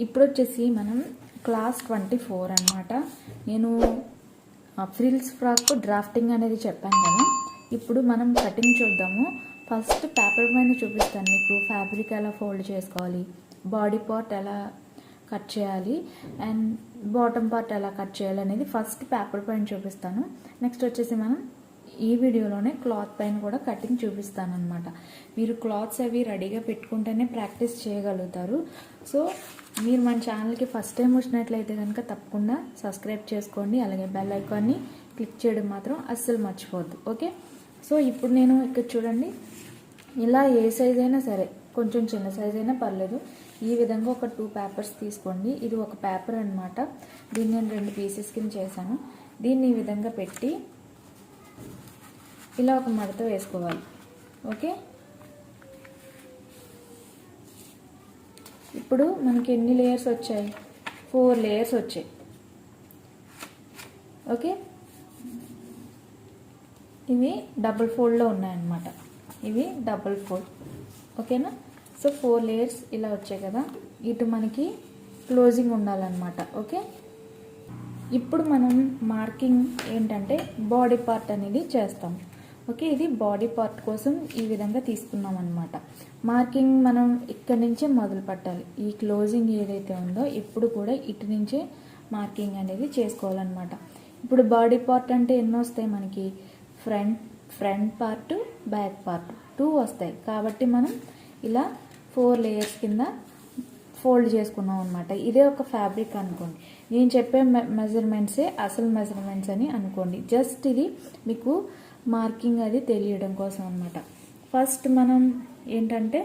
ఇప్పుడు వచ్చేసి మనం క్లాస్ 24 అన్నమాట. నేను ఫ్రిల్స్ ఫ్రాక్ డ్రాఫ్టింగ్ అనేది చెప్పాను కదా. ఇప్పుడు మనం కటింగ్ చూద్దాము. ఫస్ట్ పేపర్ పైన చూపిస్తాను మీకు ఫ్యాబ్రిక్ ఎలా ఫోల్డ్ చేసుకోవాలి, బాడీ పార్ట్ ఎలా కట్ చేయాలి అండ్ బాటమ్ పార్ట్ ఎలా కట్ చేయాలి అనేది ఫస్ట్ పేపర్ పైన చూపిస్తాను. నెక్స్ట్ వచ్చేసి మనం ఈ వీడియోలోనే క్లాత్ పైన కూడా కటింగ్ చూపిస్తాను అనమాట. మీరు క్లాత్స్ అవి రెడీగా పెట్టుకుంటేనే ప్రాక్టీస్ చేయగలుగుతారు. సో మీరు మన ఛానల్కి ఫస్ట్ టైం వచ్చినట్లయితే కనుక తప్పకుండా సబ్స్క్రైబ్ చేసుకోండి. అలాగే బెల్ ఐకాన్ని క్లిక్ చేయడం మాత్రం అస్సలు మర్చిపోవద్దు. ఓకే, సో ఇప్పుడు నేను ఇక్కడ చూడండి, ఇలా ఏ సైజ్ అయినా సరే, కొంచెం చిన్న సైజ్ అయినా పర్లేదు, ఈ విధంగా ఒక 2 పేపర్స్ తీసుకోండి. ఇది ఒక పేపర్ అనమాట. దీన్ని నేను 2 పీసెస్ కింద చేశాను. దీన్ని ఈ విధంగా పెట్టి ఇలా ఒక మడత వేసుకోవాలి. ఓకే, ఇప్పుడు మనకి ఎన్ని లేయర్స్ వచ్చాయి? 4 లేయర్స్ వచ్చాయి. ఓకే, ఇవి డబుల్ ఫోల్డ్లో ఉన్నాయన్నమాట. ఇవి డబుల్ ఫోల్డ్. ఓకేనా? సో 4 లేయర్స్ ఇలా వచ్చాయి కదా. ఇటు మనకి క్లోజింగ్ ఉండాలన్నమాట. ఓకే, ఇప్పుడు మనం మార్కింగ్ ఏంటంటే బాడీ పార్ట్ అనేది చేస్తాం. ఓకే, ఇది బాడీ పార్ట్ కోసం ఈ విధంగా తీసుకున్నాం అనమాట. మార్కింగ్ మనం ఇక్కడ నుంచే మొదలు పెట్టాలి. ఈ క్లోజింగ్ ఏదైతే ఉందో ఇప్పుడు కూడా ఇటు నుంచే మార్కింగ్ అనేది చేసుకోవాలన్నమాట. ఇప్పుడు బాడీ పార్ట్ అంటే ఎన్ని వస్తాయి మనకి? ఫ్రంట్ పార్ట్, బ్యాక్ పార్ట్ 2 వస్తాయి. కాబట్టి మనం ఇలా 4 లేయర్స్ కింద ఫోల్డ్ చేసుకున్నాం అనమాట. ఇదే ఒక ఫ్యాబ్రిక్ అనుకోండి. నేను చెప్పే మెజర్మెంట్సే అసలు మెజర్మెంట్స్ అని అనుకోండి. జస్ట్ ఇది మీకు మార్కింగ్ అది తెలియడం కోసం అనమాట. ఫస్ట్ మనం ఏంటంటే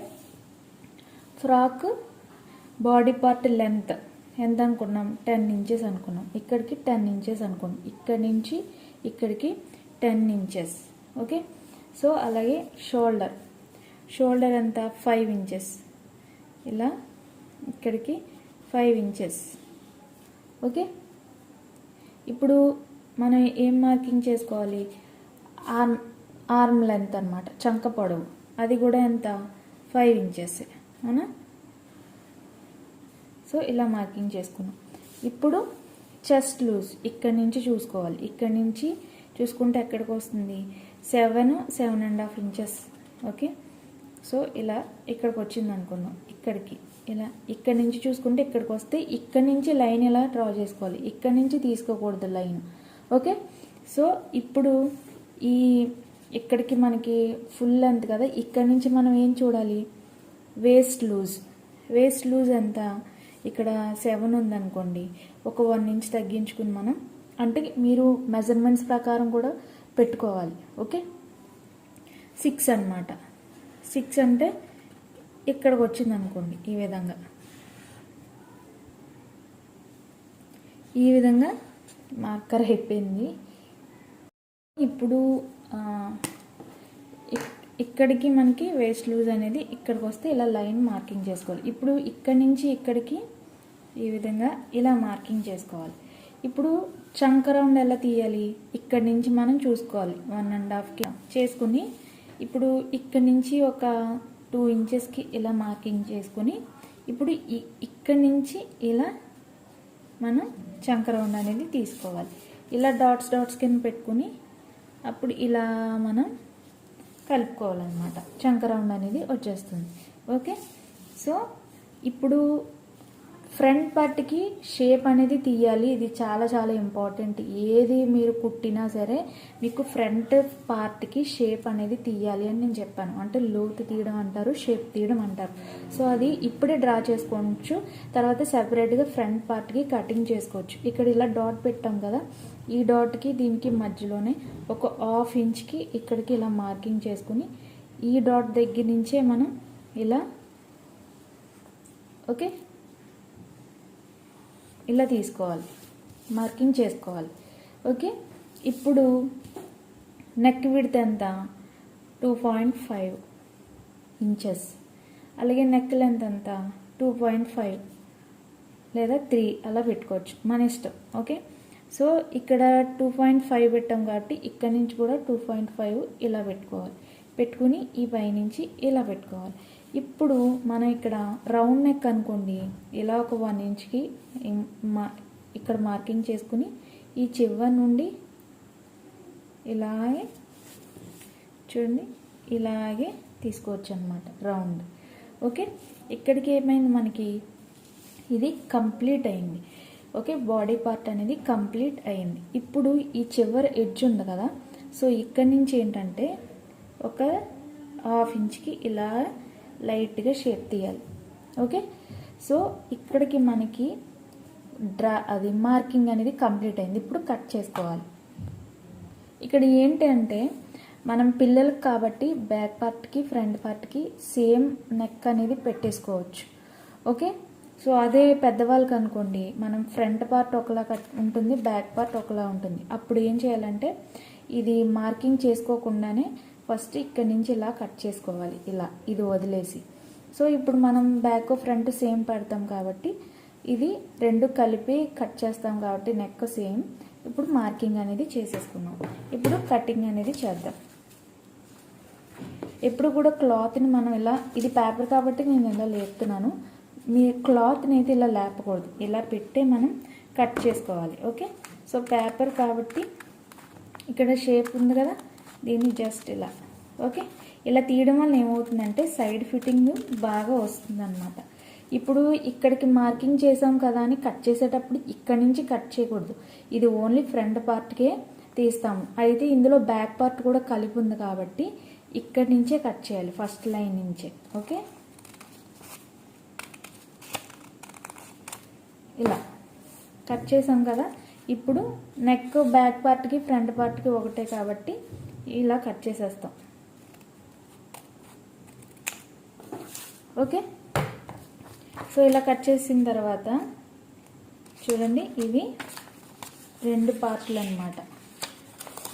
ఫ్రాక్ బాడీ పార్ట్ లెంత్ ఎంత అనుకున్నాం? 10 ఇంచెస్ అనుకున్నాం. ఇక్కడికి 10 ఇంచెస్ అనుకున్నాం. ఇక్కడి నుంచి ఇక్కడికి 10 ఇంచెస్. ఓకే, సో అలాగే షోల్డర్ ఎంత? 5 ఇంచెస్. ఇలా ఇక్కడికి 5 ఇంచెస్. ఓకే, ఇప్పుడు మనం ఏం మార్కింగ్ చేసుకోవాలి? ఆర్మ్ లెంత్ అనమాట, చంక పొడవు. అది కూడా ఎంత? 5 ఇంచెస్. అవునా? సో ఇలా మార్కింగ్ చేసుకున్నాం. ఇప్పుడు చెస్ట్ లూజ్ ఇక్కడి నుంచి చూసుకోవాలి. ఇక్కడి నుంచి చూసుకుంటే ఎక్కడికి వస్తుంది? 7.5 ఇంచెస్. ఓకే, సో ఇలా ఇక్కడికి వచ్చింది అనుకున్నాం. ఇక్కడికి ఇలా ఇక్కడి నుంచి చూసుకుంటే ఇక్కడికి వస్తే ఇక్కడి నుంచి లైన్ ఇలా డ్రా చేసుకోవాలి. ఇక్కడి నుంచి తీసుకోకూడదు లైన్. ఓకే, సో ఇప్పుడు ఇక్కడికి మనకి ఫుల్ లెంత్ కదా. ఇక్కడి నుంచి మనం ఏం చూడాలి? వేస్ట్ లూజ్ ఎంత? ఇక్కడ 7 ఉందనుకోండి, ఒక 1 ఇంచ్ తగ్గించుకుని మనం, అంటే మీరు మెజర్మెంట్స్ ప్రకారం కూడా పెట్టుకోవాలి. ఓకే, 6 అనమాట. 6 అంటే ఇక్కడికి వచ్చింది అనుకోండి. ఈ విధంగా మార్కర్ అయిపోయింది. ఇప్పుడు ఇక్కడికి మనకి వేస్ట్ లూజ్ అనేది ఇక్కడికి వస్తే ఇలా లైన్ మార్కింగ్ చేసుకోవాలి. ఇప్పుడు ఇక్కడి నుంచి ఇక్కడికి ఈ విధంగా ఇలా మార్కింగ్ చేసుకోవాలి. ఇప్పుడు చంక రౌండ్ ఎలా తీయాలి? ఇక్కడి నుంచి మనం చూసుకోవాలి. 1.5కి చేసుకుని ఇప్పుడు ఇక్కడి నుంచి ఒక 2 ఇంచెస్కి ఇలా మార్కింగ్ చేసుకుని ఇప్పుడు ఇక్కడి నుంచి ఇలా మనం చంక రౌండ్ అనేది తీసుకోవాలి. ఇలా డాట్స్ కింద పెట్టుకుని అప్పుడు ఇలా మనం కలుపుకోవాలన్నమాట. చంక రౌండ్ అనేది వచ్చేస్తుంది. ఓకే, సో ఇప్పుడు ఫ్రంట్ పార్ట్కి షేప్ అనేది తీయాలి. ఇది చాలా చాలా ఇంపార్టెంట్. ఏది మీరు కుట్టినా సరే మీకు ఫ్రంట్ పార్ట్కి షేప్ అనేది తీయాలి అని నేను చెప్పాను. అంటే లోతు తీయడం అంటారు, షేప్ తీయడం అంటారు. సో అది ఇప్పుడే డ్రా చేసుకోవచ్చు. తర్వాత సెపరేట్గా ఫ్రంట్ పార్ట్కి కటింగ్ చేసుకోవచ్చు. ఇక్కడ ఇలా డాట్ పెట్టాం కదా, ఈ డాట్కి దీనికి మధ్యలోనే ఒక 1/2 ఇంచ్కి ఇక్కడికి ఇలా మార్కింగ్ చేసుకుని ఈ డాట్ దగ్గర నుంచే మనం ఇలా ఓకే ఇలా తీసుకోవాలి, మార్కింగ్ చేసుకోవాలి. ఓకే, ఇప్పుడు నెక్ విడ్త్ ఎంత? 2.5 ఇంచెస్. అలాగే నెక్ లెంత్ ఎంత? 2.5 లేదా 3 అలా పెట్టుకోవచ్చు, మన ఇష్టం. ఓకే, సో ఇక్కడ 2.5 పెట్టాం కాబట్టి ఇక్కడ నుంచి కూడా 2.5 ఇలా పెట్టుకోవాలి. పెట్టుకుని ఈ పై నుంచి ఇలా పెట్టుకోవాలి. ఇప్పుడు మనం ఇక్కడ రౌండ్ నెక్ అనుకోండి, ఇలా ఒక 1 ఇంచ్కి ఇక్కడ మార్కింగ్ చేసుకుని ఈ చివరి నుండి ఇలాగే చూడండి ఇలాగే తీసుకోవచ్చు అనమాట రౌండ్. ఓకే, ఇక్కడికి ఏమైంది మనకి ఇది కంప్లీట్ అయింది. ఓకే, బాడీ పార్ట్ అనేది కంప్లీట్ అయింది. ఇప్పుడు ఈ చివరి ఎడ్జ్ ఉంది కదా, సో ఇక్కడి నుంచి ఏంటంటే ఒక 1/2 ఇంచ్కి ఇలా లైట్గా షేప్ తీయాలి. ఓకే, సో ఇక్కడికి మనకి అది మార్కింగ్ అనేది కంప్లీట్ అయింది. ఇప్పుడు కట్ చేసుకోవాలి. ఇక్కడ ఏంటి అంటే మనం పిల్లలకు కాబట్టి బ్యాక్ పార్ట్కి ఫ్రంట్ పార్ట్కి సేమ్ నెక్ అనేది పెట్టేసుకోవచ్చు. ఓకే, సో అదే పెద్దవాళ్ళకి అనుకోండి, మనం ఫ్రంట్ పార్ట్ ఒకలా ఉంటుంది, బ్యాక్ పార్ట్ ఒకలా ఉంటుంది. అప్పుడు ఏం చేయాలంటే ఇది మార్కింగ్ చేసుకోకుండానే ఫస్ట్ ఇక్కడి నుంచి ఇలా కట్ చేసుకోవాలి, ఇలా ఇది వదిలేసి. సో ఇప్పుడు మనం బ్యాక్ ఫ్రంట్ సేమ్ పెడతాం కాబట్టి ఇది రెండు కలిపి కట్ చేస్తాం కాబట్టి నెక్ సేమ్. ఇప్పుడు మార్కింగ్ అనేది చేసేసుకున్నాం. ఇప్పుడు కటింగ్ అనేది చేద్దాం. ఎప్పుడు కూడా క్లాత్ని మనం ఇలా, ఇది పేపర్ కాబట్టి నేను ఇలా లేపుతున్నాను, మీ క్లాత్ని అయితే ఇలా లేపకూడదు, ఇలా పెట్టే మనం కట్ చేసుకోవాలి. ఓకే, సో పేపర్ కాబట్టి ఇక్కడ షేప్ ఉంది కదా, దీన్ని జస్ట్ ఇలా ఓకే ఇలా తీయడం వల్ల ఏమవుతుందంటే సైడ్ ఫిట్టింగ్ బాగా వస్తుంది అన్నమాట. ఇప్పుడు ఇక్కడికి మార్కింగ్ చేసాం కదా అని కట్ చేసేటప్పుడు ఇక్కడి నుంచి కట్ చేయకూడదు, ఇది ఓన్లీ ఫ్రంట్ పార్ట్కే తీస్తాము. అయితే ఇందులో బ్యాక్ పార్ట్ కూడా కలిపి ఉంది కాబట్టి ఇక్కడి నుంచే కట్ చేయాలి, ఫస్ట్ లైన్ నుంచే. ఓకే, ఇలా కట్ చేసాం కదా. ఇప్పుడు నెక్ బ్యాక్ పార్ట్కి ఫ్రంట్ పార్ట్కి ఒకటే కాబట్టి ఇలా కట్ చేసేస్తాం. ఓకే, సో ఇలా కట్ చేసిన తర్వాత చూడండి ఇవి రెండు పార్ట్లు అన్నమాట.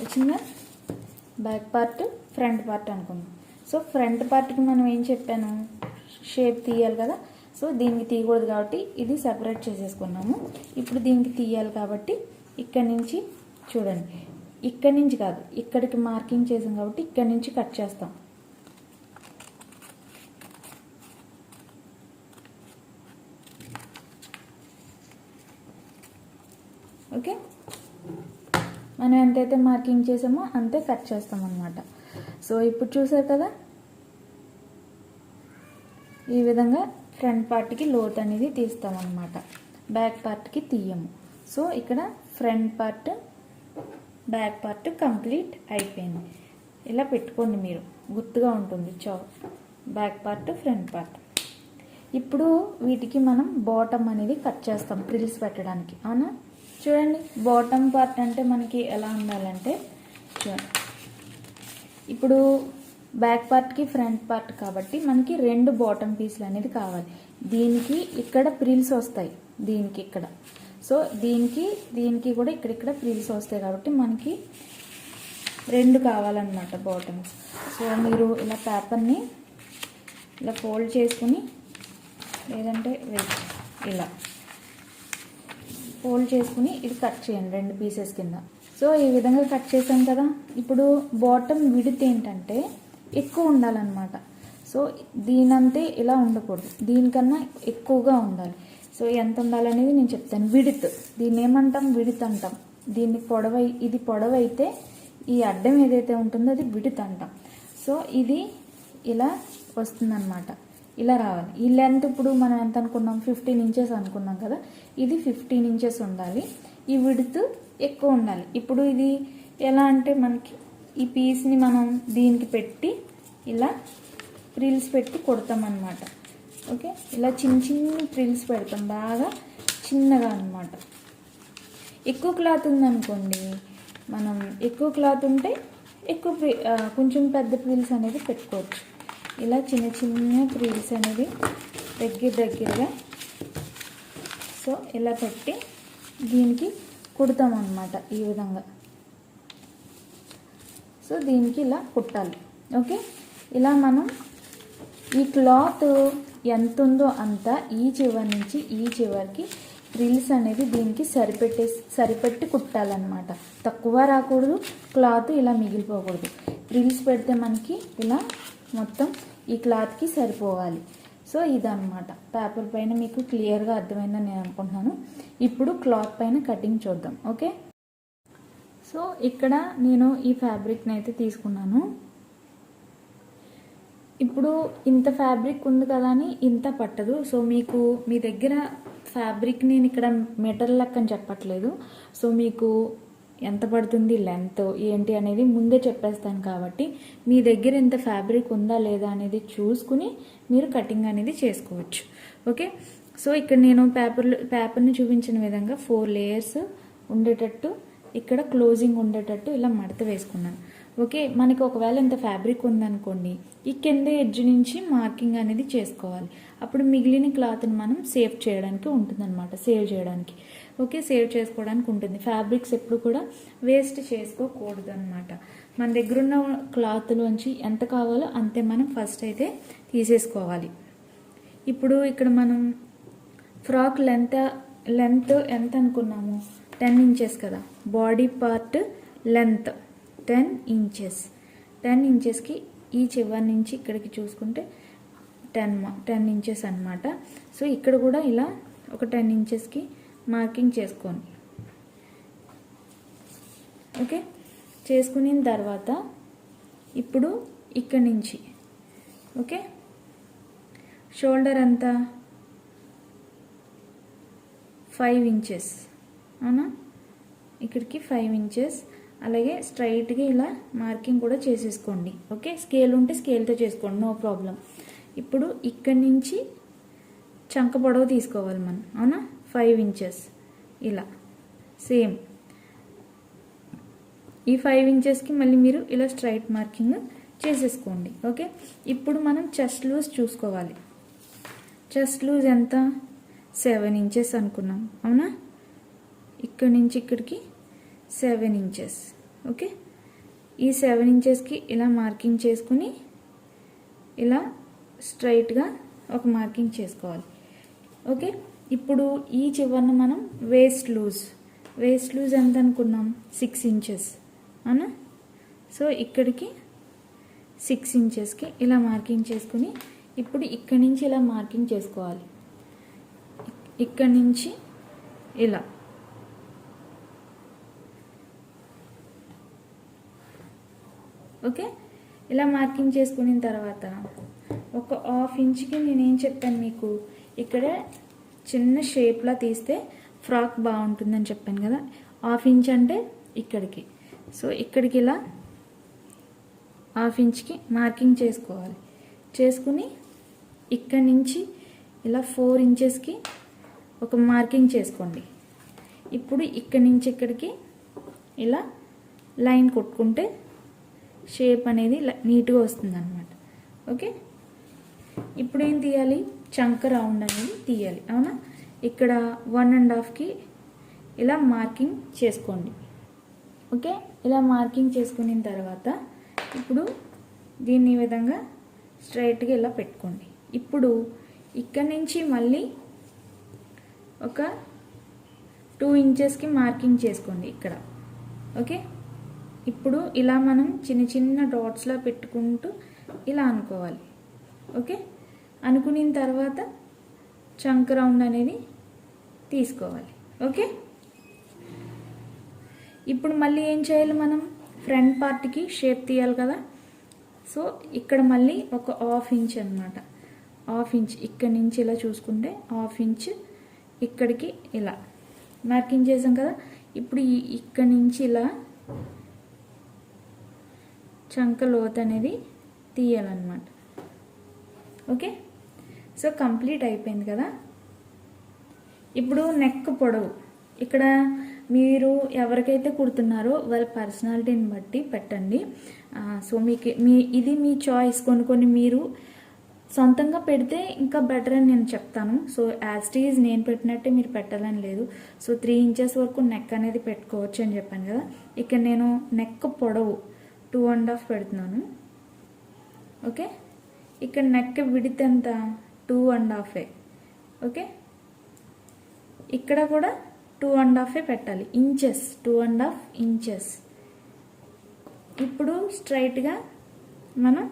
వచ్చిందా, బ్యాక్ పార్ట్ ఫ్రంట్ పార్ట్ అనుకుందాం. సో ఫ్రంట్ పార్ట్కి మనం ఏం చెప్పాను, షేప్ తీయాలి కదా, సో దీనికి తీయకూడదు కాబట్టి ఇది సెపరేట్ చేసేసుకున్నాము. ఇప్పుడు దీనికి తీయాలి కాబట్టి ఇక్కడి నుంచి చూడండి, ఇక్కడి నుంచి కాదు ఇక్కడికి మార్కింగ్ చేసాం కాబట్టి ఇక్కడి నుంచి కట్ చేస్తాం. ఓకే, మనం ఎంతైతే మార్కింగ్ చేసామో అంతే కట్ చేస్తాం అన్నమాట. సో ఇప్పుడు చూసారు కదా, ఈ విధంగా ఫ్రంట్ పార్ట్కి లోత్ అనేది తీస్తాం అన్నమాట, బ్యాక్ పార్ట్కి తీయము. సో ఇక్కడ front part back part complete అయిపోయింది. ఇలా పెట్టుకోండి, మీరు గుర్తుగా ఉంటుంది. Back part front part. ఇప్పుడు వీటికి మనం బాటమ్ అనేది కట్ చేస్తాం ఫ్రిల్స్ పెట్టడానికి, అవునా. చూడండి, బాటమ్ పార్ట్ అంటే మనకి ఎలా ఉండాలంటే చూడండి, ఇప్పుడు బ్యాక్ పార్ట్కి ఫ్రంట్ పార్ట్ కాబట్టి మనకి రెండు బాటమ్ పీసులు అనేది కావాలి. దీనికి ఇక్కడ ప్రిల్స్ వస్తాయి, దీనికి ఇక్కడ, సో దీనికి కూడా ఇక్కడ ప్రిల్స్ వస్తాయి కాబట్టి మనకి రెండు కావాలన్నమాట బాటమ్స్. సో మీరు ఇలా పేపర్ని ఇలా ఫోల్డ్ చేసుకుని, లేదంటే ఇలా ఫోల్డ్ చేసుకుని ఇది కట్ చేయండి రెండు పీసెస్ కింద. సో ఈ విధంగా కట్ చేసాం కదా. ఇప్పుడు బాటమ్ విడ్త్ ఏంటంటే ఎక్కువ ఉండాలన్నమాట. సో దీనంతే ఇలా ఉండకూడదు, దీనికన్నా ఎక్కువగా ఉండాలి. సో ఎంత ఉండాలనేది నేను చెప్తాను. విడ్త్, దీన్ని ఏమంటాం, విడ్త్ అంటాం. దీన్ని ఇది పొడవైతే ఈ అడ్డం ఏదైతే ఉంటుందో అది విడ్త్ అంటాం. సో ఇది ఇలా వస్తుందన్నమాట, ఇలా రావాలి. ఈ లెంత్ ఇప్పుడు మనం ఎంత అనుకున్నాం, 15 ఇంచెస్ అనుకున్నాం కదా, ఇది 15 ఇంచెస్ ఉండాలి. ఈ విడ్త్ ఎక్కువ ఉండాలి. ఇప్పుడు ఇది ఎలా అంటే మనకి ఈ పీస్ని మనం దీనికి పెట్టి ఇలా ప్రిల్స్ పెట్టి కొడతాం అన్నమాట. ఓకే, ఇలా చిన్న ప్రిల్స్ పెడతాం, బాగా చిన్నగా అన్నమాట. ఎక్కువ క్లాత్ ఉందనుకోండి, మనం ఎక్కువ క్లాత్ ఉంటే కొంచెం పెద్ద ప్రిల్స్ అనేది పెట్టుకోవచ్చు. ఇలా చిన్న ప్రిల్స్ అనేది దగ్గరగా సో ఇలా పెట్టి దీనికి కుడతాం అన్నమాట ఈ విధంగా. సో దీనికి ఇలా కుట్టాలి. ఓకే, ఇలా మనం ఈ క్లాత్ ఎంత ఉందో అంత ఈ చివరి నుంచి ఈ చివరికి ప్రిల్స్ అనేది దీనికి సరిపెట్టి కుట్టాలన్నమాట. తక్కువ రాకూడదు, క్లాత్ ఇలా మిగిలిపోకూడదు. ప్రిల్స్ పెడితే మనకి ఇలా మొత్తం ఈ క్లాత్కి సరిపోవాలి. సో ఇదన్నమాట. పేపర్ పైన మీకు క్లియర్గా అర్థమైందని నేను అనుకుంటున్నాను. ఇప్పుడు క్లాత్ పైన కటింగ్ చూద్దాం. ఓకే, సో ఇక్కడ నేను ఈ ఫ్యాబ్రిక్ని అయితే తీసుకున్నాను. ఇప్పుడు ఇంత ఫ్యాబ్రిక్ ఉంది కదా అని ఇంత పట్టదు. సో మీకు మీ దగ్గర ఫ్యాబ్రిక్ నేను ఇక్కడ మీటర్ లెక్క అని చెప్పట్లేదు. సో మీకు ఎంత పడుతుంది లెంత్ ఏంటి అనేది ముందే చెప్పేస్తాను. కాబట్టి మీ దగ్గర ఎంత ఫ్యాబ్రిక్ ఉందా లేదా అనేది చూసుకుని మీరు కటింగ్ అనేది చేసుకోవచ్చు. ఓకే, సో ఇక్కడ నేను పేపర్ని చూపించిన విధంగా 4 లేయర్స్ ఉండేటట్టు ఇక్కడ క్లోజింగ్ ఉండేటట్టు ఇలా మడత వేసుకున్నాను. ఓకే, మనకి ఒకవేళ ఇంత ఫ్యాబ్రిక్ ఉందనుకోండి, ఈ కింద ఎడ్జ్ నుంచి మార్కింగ్ అనేది చేసుకోవాలి. అప్పుడు మిగిలిన క్లాత్ని మనం సేవ్ చేయడానికి ఉంటుందన్నమాట, సేవ్ చేయడానికి. ఓకే, సేవ్ చేసుకోవడానికి ఉంటుంది. ఫ్యాబ్రిక్స్ ఎప్పుడు కూడా వేస్ట్ చేసుకోకూడదు అనమాట. మన దగ్గర ఉన్న క్లాత్లోంచి ఎంత కావాలో అంతే మనం ఫస్ట్ అయితే తీసేసుకోవాలి. ఇప్పుడు ఇక్కడ మనం ఫ్రాక్ లెంత్ ఎంత అనుకున్నాము? 10 ఇంచెస్ కదా. Body part length 10 inches. 10 ఇంచెస్కి ఈ చివరి నుంచి ఇక్కడికి చూసుకుంటే 10 ఇంచెస్ అనమాట. సో ఇక్కడ కూడా ఇలా ఒక 10 ఇంచెస్కి మార్కింగ్ చేసుకోండి. ఓకే, చేసుకున్న తర్వాత ఇప్పుడు ఇక్కడి నుంచి ఓకే షోల్డర్ అంతా 5 ఇంచెస్ అవునా, ఇక్కడికి 5 ఇంచెస్. అలాగే స్ట్రైట్గా ఇలా మార్కింగ్ కూడా చేసేసుకోండి. ఓకే, స్కేల్ ఉంటే స్కేల్తో చేసుకోండి, నో ప్రాబ్లం. ఇప్పుడు ఇక్కడి నుంచి చంక పొడవు తీసుకోవాలి మనం, అవునా, 5 ఇంచెస్ ఇలా సేమ్. ఈ 5 ఇంచెస్కి మళ్ళీ మీరు ఇలా స్ట్రైట్ మార్కింగ్ చేసేసుకోండి. ఓకే, ఇప్పుడు మనం చెస్ట్ లూజ్ చూసుకోవాలి. చెస్ట్ లూజ్ ఎంత? 7 ఇంచెస్ అనుకున్నాం, అవునా. ఇక్కడి నుంచి ఇక్కడికి 7 ఇంచెస్. ఓకే, ఈ 7 ఇంచెస్కి ఇలా మార్కింగ్ చేసుకుని ఇలా స్ట్రైట్గా ఒక మార్కింగ్ చేసుకోవాలి. ఓకే, ఇప్పుడు ఈ చివరన మనం వేస్ట్ లూజ్ ఎంత అనుకున్నాం? 6 ఇంచెస్ అవునా. సో ఇక్కడికి 6 ఇంచెస్కి ఇలా మార్కింగ్ చేసుకుని ఇప్పుడు ఇక్కడి నుంచి ఇలా మార్కింగ్ చేసుకోవాలి. ఇక్కడి నుంచి ఇలా ఓకే, ఇలా మార్కింగ్ చేసుకున్న తర్వాత ఒక 1/2 ఇంచ్కి నేనేం చెప్పాను మీకు, ఇక్కడ చిన్న షేప్లా తీస్తే ఫ్రాక్ బాగుంటుందని చెప్పాను కదా. 1/2 ఇంచ్ అంటే ఇక్కడికి. సో ఇక్కడికి ఇలా 1/2 ఇంచ్కి మార్కింగ్ చేసుకోవాలి. చేసుకుని ఇక్కడి నుంచి ఇలా 4 ఇంచెస్కి ఒక మార్కింగ్ చేసుకోండి. ఇప్పుడు ఇక్కడి నుంచి ఇక్కడికి ఇలా లైన్ కొట్టుకుంటే షేప్ అనేది నీట్గా వస్తుంది అనమాట. ఓకే, ఇప్పుడు ఏం తీయాలి? చంక రౌండ్ అనేది తీయాలి, అవునా. ఇక్కడ 1.5కి ఇలా మార్కింగ్ చేసుకోండి. ఓకే, ఇలా మార్కింగ్ చేసుకున్న తర్వాత ఇప్పుడు దీన్ని ఈ విధంగా స్ట్రైట్గా ఇలా పెట్టుకోండి. ఇప్పుడు ఇక్కడి నుంచి మళ్ళీ ఒక 2 ఇంచెస్కి మార్కింగ్ చేసుకోండి ఇక్కడ. ఓకే, ఇప్పుడు ఇలా మనం చిన్న చిన్న డాట్స్లా పెట్టుకుంటూ ఇలా అనుకోవాలి. ఓకే, అనుకున్న తర్వాత చంక్ రౌండ్ అనేది తీసుకోవాలి. ఓకే, ఇప్పుడు మళ్ళీ ఏం చేయాలి? మనం ఫ్రంట్ పార్ట్కి షేప్ తీయాలి కదా. సో ఇక్కడ మళ్ళీ ఒక 1/2 ఇంచ్ అనమాట. 1/2 ఇంచ్ ఇక్కడి నుంచి ఇలా చూసుకుంటే 1/2 ఇంచ్ ఇక్కడికి ఇలా మార్కింగ్ చేసాం కదా. ఇప్పుడు ఇక్కడి నుంచి ఇలా చంక లోత్ అనేది తీయాలన్నమాట. ఓకే, సో కంప్లీట్ అయిపోయింది కదా. ఇప్పుడు నెక్ పొడవు ఇక్కడ మీరు ఎవరికైతే కుడుతున్నారో వాళ్ళ పర్సనాలిటీని బట్టి పెట్టండి. సో ఇది మీ చాయిస్. కొన్ని మీరు సొంతంగా పెడితే ఇంకా బెటర్ అని నేను చెప్తాను. సో యాజ్ ఇట్ ఈజ్ నేను పెట్టినట్టే మీరు పెట్టాలని లేదు. సో 3 ఇంచెస్ వరకు నెక్ అనేది పెట్టుకోవచ్చు అని చెప్పాను కదా. ఇక్కడ నేను నెక్ పొడవు 2.5 పెడుతున్నాను. ఓకే, ఇక్కడ నెక్ విడ్త్ ఎంత? 2.5. ఓకే, ఇక్కడ కూడా 2.5 పెట్టాలి. Inches 2.5 inches. ఇప్పుడు స్ట్రైట్గా మనం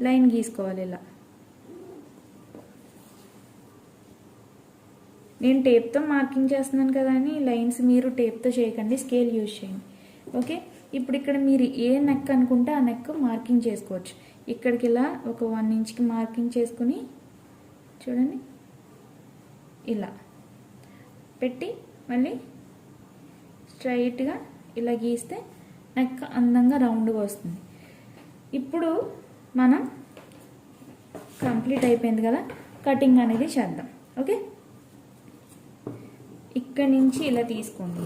లైన్ గీసుకోవాలి ఇలా. నేను టేప్తో మార్కింగ్ చేస్తున్నాను కదా అని లైన్స్ మీరు టేప్తో చేయకండి, స్కేల్ యూజ్ చేయండి. ఓకే, ఇప్పుడు ఇక్కడ మీరు ఏ నెక్ అనుకుంటే ఆ నెక్ మార్కింగ్ చేసుకోవచ్చు. ఇక్కడికి ఇలా ఒక 1 ఇంచ్కి మార్కింగ్ చేసుకుని చూడండి ఇలా పెట్టి మళ్ళీ స్ట్రైట్గా ఇలా గీస్తే నెక్ అందంగా రౌండ్గా వస్తుంది. ఇప్పుడు మనం కంప్లీట్ అయిపోయింది కదా, కటింగ్ అనేది చేద్దాం. ఓకే, ఇక్కడి నుంచి ఇలా తీసుకోండి.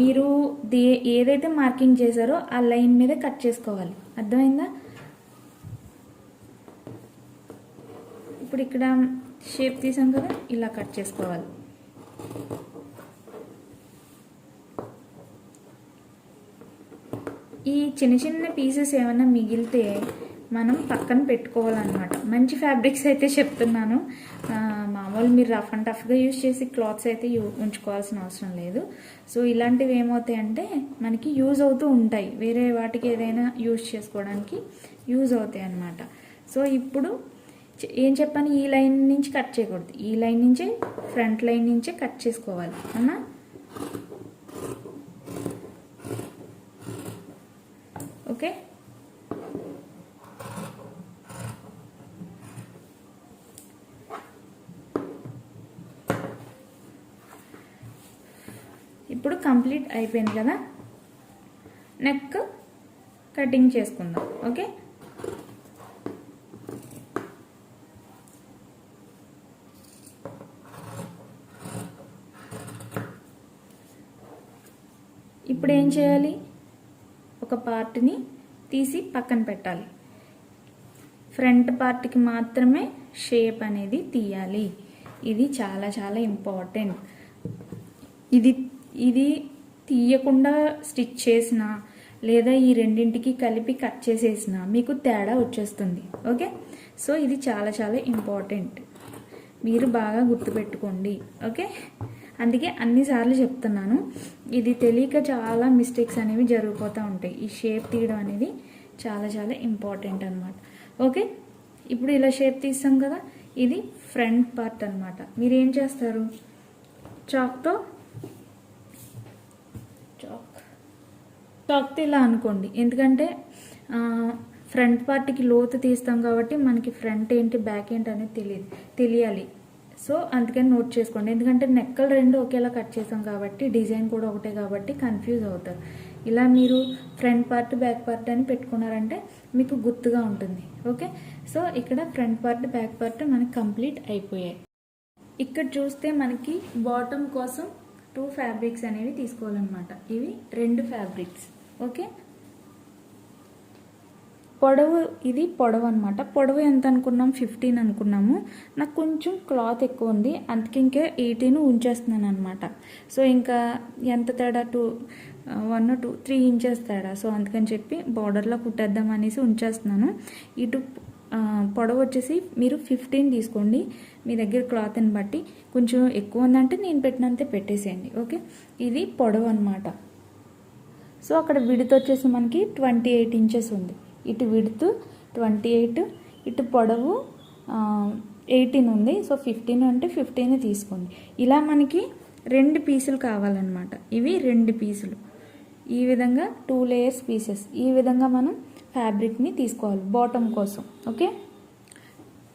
మీరు ఏదైతే మార్కింగ్ చేశారో ఆ లైన్ మీద కట్ చేసుకోవాలి. అర్థమైందా? ఇప్పుడు ఇక్కడ షేప్ తీసాం కదా, ఇలా కట్ చేసుకోవాలి. ఈ చిన్న చిన్న పీసెస్ ఏమైనా మిగిలితే మనం పక్కన పెట్టుకోవాలన్నమాట. మంచి ఫ్యాబ్రిక్స్ అయితే చెప్తున్నాను, మామూలు మీరు రఫ్ అండ్ టఫ్గా యూజ్ చేసి క్లాత్స్ అయితే ఉంచుకోవాల్సిన అవసరం లేదు. సో ఇలాంటివి ఏమవుతాయంటే మనకి యూజ్ అవుతూ ఉంటాయి, వేరే వాటికి ఏదైనా యూజ్ చేసుకోవడానికి యూజ్ అవుతాయి అన్నమాట. సో ఇప్పుడు ఏం చెప్పాను, ఈ లైన్ నుంచి కట్ చేయకూడదు, ఈ లైన్ నుంచే ఫ్రంట్ లైన్ నుంచే కట్ చేసుకోవాలి అన్నా. ఓకే, ఇప్పుడు కంప్లీట్ అయిపోయింది కదా, నెక్ కటింగ్ చేసుకుందాం. ఓకే, ఇప్పుడు ఏం చేయాలి, ఒక పార్ట్ని తీసి పక్కన పెట్టాలి. ఫ్రంట్ పార్ట్కి మాత్రమే షేప్ అనేది తీయాలి. ఇది చాలా చాలా ఇంపార్టెంట్. ఇది తీయకుండా స్టిచ్ చేసినా లేదా ఈ రెండింటికి కలిపి కట్ చేసేసినా మీకు తేడా వచ్చేస్తుంది. ఓకే, సో ఇది చాలా చాలా ఇంపార్టెంట్, మీరు బాగా గుర్తుపెట్టుకోండి. ఓకే, అందుకే అన్నిసార్లు చెప్తున్నాను. ఇది తెలియక చాలా మిస్టేక్స్ అనేవి జరిగిపోతూ ఉంటాయి. ఈ షేప్ తీయడం అనేది చాలా చాలా ఇంపార్టెంట్ అనమాట. ఓకే, ఇప్పుడు ఇలా షేప్ తీస్తాం కదా, ఇది ఫ్రంట్ పార్ట్ అనమాట. మీరు ఏం చేస్తారు, చాక్తో ఇలా అనుకోండి. ఎందుకంటే ఫ్రంట్ పార్ట్కి లోతు తీస్తాం కాబట్టి మనకి ఫ్రంట్ ఏంటి బ్యాక్ ఏంటి అనేది తెలియాలి. సో అందుకని నోట్ చేసుకోండి. ఎందుకంటే నెక్కలు రెండు ఒకేలా కట్ చేసాం కాబట్టి డిజైన్ కూడా ఒకటే కాబట్టి కన్ఫ్యూజ్ అవుతారు. ఇలా మీరు ఫ్రంట్ పార్ట్ బ్యాక్ పార్ట్ అని పెట్టుకున్నారంటే మీకు గుర్తుగా ఉంటుంది. ఓకే, సో ఇక్కడ ఫ్రంట్ పార్ట్ బ్యాక్ పార్ట్ మనకి కంప్లీట్ అయిపోయాయి. ఇక్కడ చూస్తే మనకి బాటమ్ కోసం 2 ఫ్యాబ్రిక్స్ అనేవి తీసుకోవాలన్నమాట. ఇవి 2 ఫ్యాబ్రిక్స్. ఓకే, పొడవు, ఇది పొడవు అనమాట. పొడవు ఎంత అనుకున్నాం, 15 అనుకున్నాము. నాకు కొంచెం క్లాత్ ఎక్కువ ఉంది, అందుకే ఇంకా 18 ఉంచేస్తున్నాను అనమాట. సో ఇంకా ఎంత తేడా, 1 2 3 ఇంచెస్ తేడా. సో అందుకని చెప్పి బార్డర్లో కుట్టేద్దాం అనేసి ఉంచేస్తున్నాను. ఇటు పొడవు వచ్చేసి మీరు 15 తీసుకోండి, మీ దగ్గర క్లాత్ని బట్టి. కొంచెం ఎక్కువ ఉందంటే నేను పెట్టినంతే పెట్టేసేయండి. ఓకే, ఇది పొడవు అనమాట. సో అక్కడ విడత్ వచ్చేసి మనకి 28 ఇంచెస్ ఉంది. ఇటు విడత్ 28, ఇటు పొడవు 18 ఉంది. సో 15 అంటే 15 తీసుకోండి. ఇలా మనకి 2 పీసులు కావాలన్నమాట. ఇవి 2 పీసులు, ఈ విధంగా 2 లేయర్స్ పీసెస్. ఈ విధంగా మనం ఫ్యాబ్రిక్ని తీసుకోవాలి బాటమ్ కోసం. ఓకే,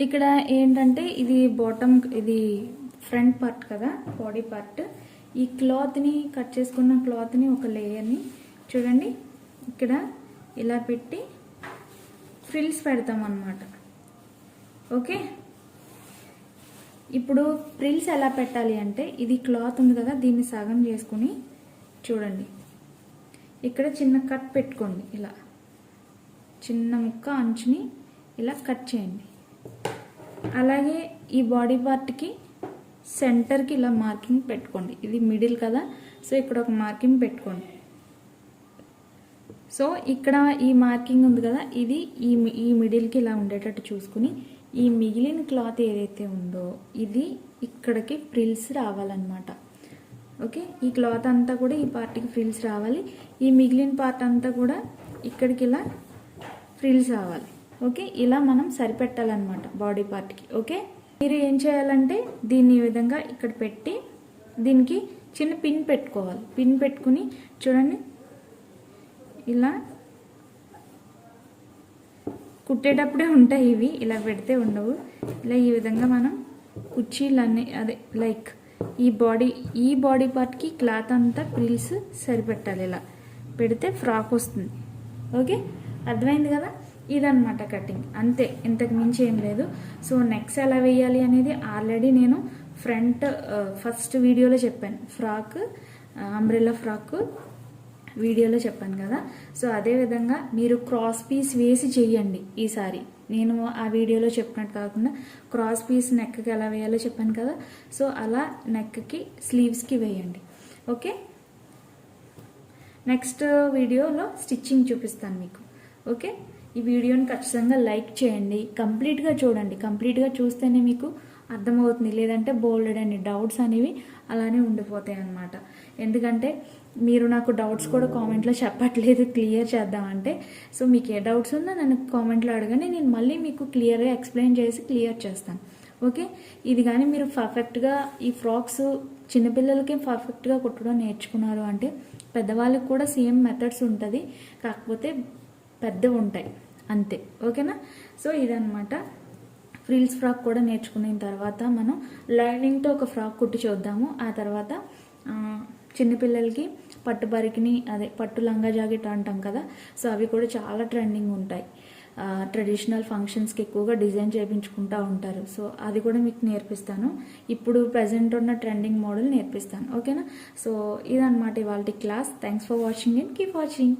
ఇక్కడ ఏంటంటే ఇది బాటమ్, ఇది ఫ్రంట్ పార్ట్ కదా, బాడీ పార్ట్. ఈ క్లాత్ని కట్ చేసుకున్న క్లాత్ని ఒక లేయర్ని చూడండి ఇక్కడ ఇలా పెట్టి ఫ్రిల్స్ పెడతాం అన్నమాట. ఓకే, ఇప్పుడు ఫ్రిల్స్ ఎలా పెట్టాలి అంటే, ఇది క్లాత్ ఉంది కదా, దీన్ని సగం చేసుకుని చూడండి ఇక్కడ చిన్న కట్ పెట్టుకోండి. ఇలా చిన్న ముక్క అంచుని ఇలా కట్ చేయండి. అలాగే ఈ బాడీ పార్ట్కి సెంటర్కి ఇలా మార్కింగ్ పెట్టుకోండి. ఇది మిడిల్ కదా, సో ఇక్కడ ఒక మార్కింగ్ పెట్టుకోండి. సో ఇక్కడ ఈ మార్కింగ్ ఉంది కదా, ఇది ఈ మిడిల్కి ఇలా ఉండేటట్టు చూసుకుని ఈ మిగిలిన క్లాత్ ఏదైతే ఉందో ఇది ఇక్కడికి ఫ్రిల్స్ రావాలన్నమాట. ఓకే, ఈ క్లాత్ అంతా కూడా ఈ పార్ట్కి ఫ్రిల్స్ రావాలి. ఈ మిగిలిన పార్ట్ అంతా కూడా ఇక్కడికి ఇలా ఫ్రిల్స్ రావాలి. ఓకే, ఇలా మనం సరిపెట్టాలన్నమాట బాడీ పార్ట్కి. ఓకే, మీరు ఏం చేయాలంటే దీన్ని ఈ విధంగా ఇక్కడ పెట్టి దీనికి చిన్న పిన్ పెట్టుకోవాలి. పిన్ పెట్టుకుని చూడండి, ఇలా కుట్టేటప్పుడే ఉంటాయి ఇవి, ఇలా పెడితే ఉండవు. ఇలా ఈ విధంగా మనం కుర్చీలన్నీ అదే లైక్ ఈ బాడీ పార్ట్కి క్లాత్ అంతా ఫ్రిల్స్ సరిపెట్టాలి. ఇలా పెడితే ఫ్రాక్ వస్తుంది. ఓకే, అర్థమైంది కదా? ఇదన్నమాట కటింగ్, అంతే, ఇంతకు మించి ఏం లేదు. సో నెక్స్ట్ ఎలా వేయాలి అనేది ఆల్రెడీ నేను ఫస్ట్ వీడియోలో చెప్పాను. ఫ్రాక్ అంబ్రెల్లా ఫ్రాక్ వీడియోలో చెప్పాను కదా. సో అదేవిధంగా మీరు క్రాస్ పీస్ వేసి చెయ్యండి ఈసారి. నేను ఆ వీడియోలో చెప్పినట్టు కాకుండా క్రాస్ పీస్ నెక్కి ఎలా వేయాలో చెప్పాను కదా. సో అలా నెక్కి స్లీవ్స్కి వేయండి. ఓకే, నెక్స్ట్ వీడియోలో స్టిచ్చింగ్ చూపిస్తాను మీకు. ఓకే, ఈ వీడియోని ఖచ్చితంగా లైక్ చేయండి, కంప్లీట్గా చూడండి. కంప్లీట్గా చూస్తేనే మీకు అర్థమవుతుంది, లేదంటే బోల్డ్ అని డౌట్స్ అనేవి అలానే ఉండిపోతాయి అన్నమాట. ఎందుకంటే మీరు నాకు డౌట్స్ కూడా కామెంట్లో చెప్పట్లేదు క్లియర్ చేద్దామంటే. సో మీకు ఏ డౌట్స్ ఉన్నా నన్ను కామెంట్లో అడగండి, నేను మళ్ళీ మీకు క్లియర్గా ఎక్స్ప్లెయిన్ చేసి క్లియర్ చేస్తాను. ఓకే, ఇది కానీ మీరు పర్ఫెక్ట్గా ఈ ఫ్రాక్స్ చిన్నపిల్లలకి పర్ఫెక్ట్గా కుట్టడం నేర్చుకున్నారు అంటే పెద్దవాళ్ళకి కూడా సేమ్ మెథడ్స్ ఉంటుంది, కాకపోతే పెద్దవి ఉంటాయి అంతే. ఓకేనా? సో ఇదన్నమాట. ఫ్రిల్స్ ఫ్రాక్ కూడా నేర్చుకున్న తర్వాత మనం లైనింగ్తో ఒక ఫ్రాక్ కుట్టి చూద్దాము. ఆ తర్వాత చిన్నపిల్లలకి పట్టు పరికిని, అదే పట్టు లంగా జాకెట్ అంటాం కదా. సో అవి కూడా చాలా ట్రెండింగ్ ఉంటాయి. ట్రెడిషనల్ ఫంక్షన్స్కి ఎక్కువగా డిజైన్ చేయించుకుంటూ ఉంటారు. సో అది కూడా మీకు నేర్పిస్తాను. ఇప్పుడు ప్రజెంట్ ఉన్న ట్రెండింగ్ మోడల్ నేర్పిస్తాను. ఓకేనా? సో ఇదన్నమాట ఇవాళ class. Thanks for watching and keep watching.